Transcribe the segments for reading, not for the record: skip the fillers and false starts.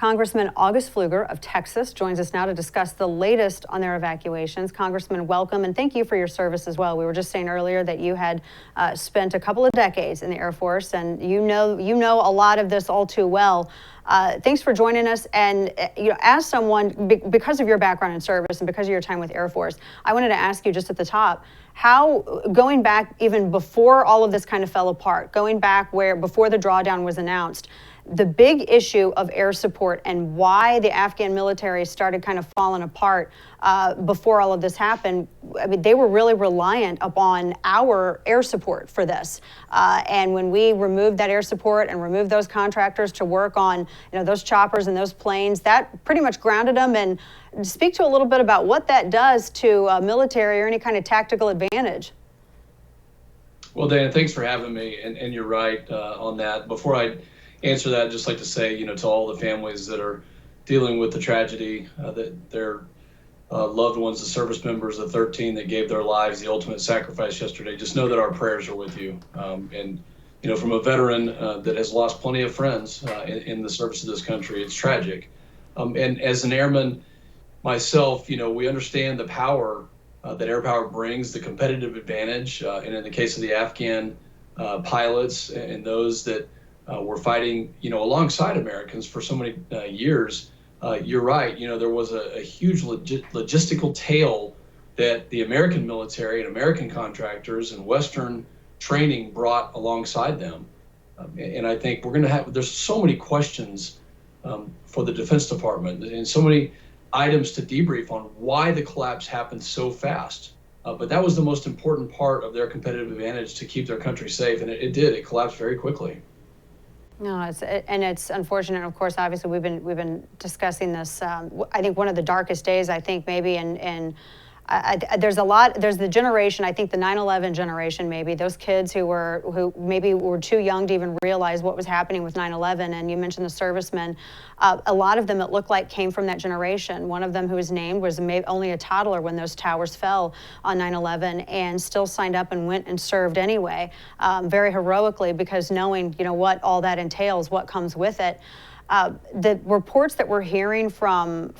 Congressman August Pfluger of Texas joins us now to discuss the latest on their evacuations. Congressman, welcome, and thank you for your service as well. We were just saying earlier that you had spent a couple of decades in the Air Force, and you know a lot of this all too well. Thanks for joining us. And as someone, because of your background in service and because of your time with Air Force, I wanted to ask you just at the top, how, going back even before all of this kind of fell apart, going back before the drawdown was announced, the big issue of air support and why the Afghan military started kind of falling apart before all of this happened. I mean, they were really reliant upon our air support for this. And when we removed that air support and removed those contractors to work on those choppers and those planes, that pretty much grounded them. And speak to a little bit about what that does to military or any kind of tactical advantage. Well, Dan, thanks for having me. And you're right on that. Before I answer that, I'd just like to say, to all the families that are dealing with the tragedy, that their loved ones, the service members, the 13 that gave their lives, the ultimate sacrifice yesterday, just know that our prayers are with you. And from a veteran that has lost plenty of friends in the service of this country, it's tragic. And as an airman myself, we understand the power that air power brings, the competitive advantage. And in the case of the Afghan pilots and those that were fighting, alongside Americans for so many years. You're right. There was a huge logistical tail that the American military and American contractors and Western training brought alongside them. And I think there's so many questions for the Defense Department and so many items to debrief on why the collapse happened so fast. But that was the most important part of their competitive advantage to keep their country safe. And it did. It collapsed very quickly. No, it's unfortunate. Of course, obviously, we've been discussing this. I think one of the darkest days, I think maybe there's the generation, I think the 9/11 generation, maybe those kids who maybe were too young to even realize what was happening with 9/11. And you mentioned the servicemen. A lot of them, it looked like, came from that generation. One of them, who was named, was only a toddler when those towers fell on 9/11, and still signed up and went and served anyway, very heroically, because knowing what all that entails, what comes with it. The reports that we're hearing from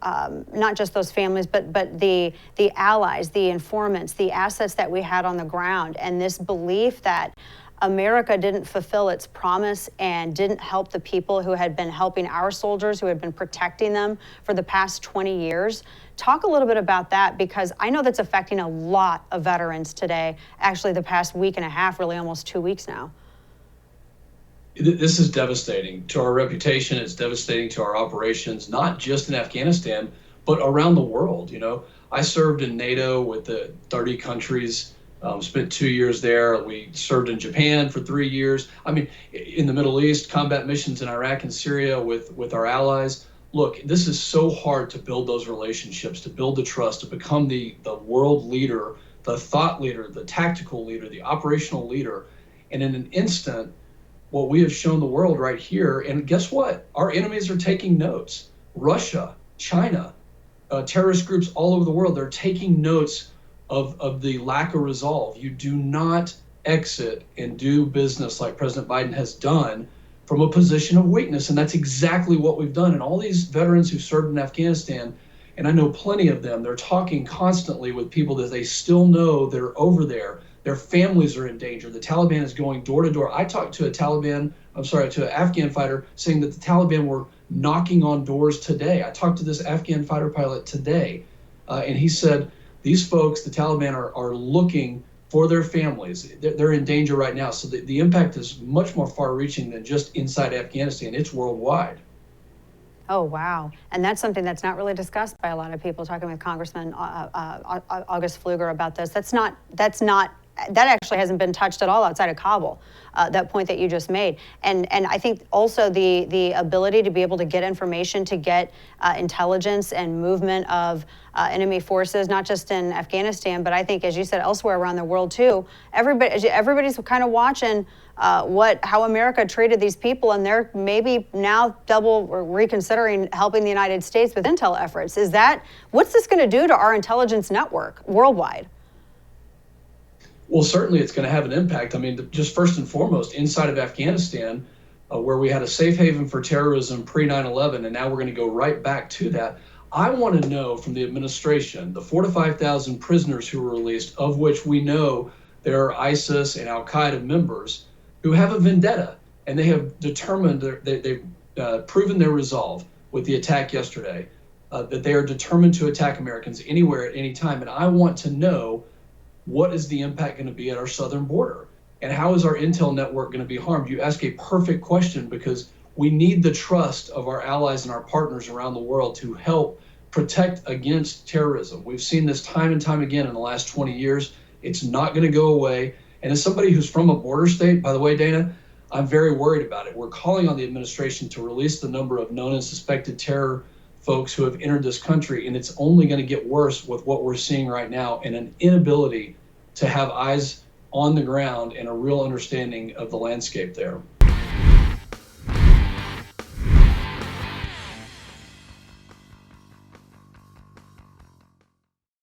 not just those families, but the allies, the informants, the assets that we had on the ground, and this belief that America didn't fulfill its promise and didn't help the people who had been helping our soldiers, who had been protecting them for the past 20 years. Talk a little bit about that, because I know that's affecting a lot of veterans today, actually the past week and a half, really almost 2 weeks now. This is devastating to our reputation. It's devastating to our operations, not just in Afghanistan, but around the world. I served in NATO with the 30 countries, spent 2 years there. We served in Japan for 3 years. I mean, in the Middle East, combat missions in Iraq and Syria with our allies. Look, this is so hard to build those relationships, to build the trust, to become the world leader, the thought leader, the tactical leader, the operational leader. And in an instant, what we have shown the world right here, and guess what? Our enemies are taking notes. Russia, China, terrorist groups all over the world, they're taking notes of the lack of resolve. You do not exit and do business like President Biden has done from a position of weakness, and that's exactly what we've done. And all these veterans who served in Afghanistan, and I know plenty of them, they're talking constantly with people that they still know that are over there. Their families are in danger. The Taliban is going door to door. I talked to an Afghan fighter saying that the Taliban were knocking on doors today. I talked to this Afghan fighter pilot today, and he said, these folks, the Taliban, are looking for their families. They're in danger right now. So the impact is much more far-reaching than just inside Afghanistan. It's worldwide. Oh, wow. And that's something that's not really discussed by a lot of people. Talking with Congressman August Pfluger about this, that actually hasn't been touched at all outside of Kabul, that point that you just made. And I think also the ability to be able to get information, to get intelligence and movement of enemy forces, not just in Afghanistan, but I think, as you said, elsewhere around the world too. Everybody's kind of watching how America treated these people, and they're maybe now double or reconsidering helping the United States with intel efforts. What's this going to do to our intelligence network worldwide? Well, certainly it's going to have an impact. I mean, just first and foremost, inside of Afghanistan, where we had a safe haven for terrorism pre 9/11, and now we're going to go right back to that. I want to know from the administration the 4,000 to 5,000 prisoners who were released, of which we know there are ISIS and Al Qaeda members who have a vendetta, and they have determined they've proven their resolve with the attack yesterday, that they are determined to attack Americans anywhere at any time. And I want to know, what is the impact going to be at our southern border? And how is our intel network going to be harmed? You ask a perfect question, because we need the trust of our allies and our partners around the world to help protect against terrorism. We've seen this time and time again in the last 20 years. It's not going to go away. And as somebody who's from a border state, by the way, Dana, I'm very worried about it. We're calling on the administration to release the number of known and suspected terror folks who have entered this country, and it's only going to get worse with what we're seeing right now, and an inability to have eyes on the ground and a real understanding of the landscape there.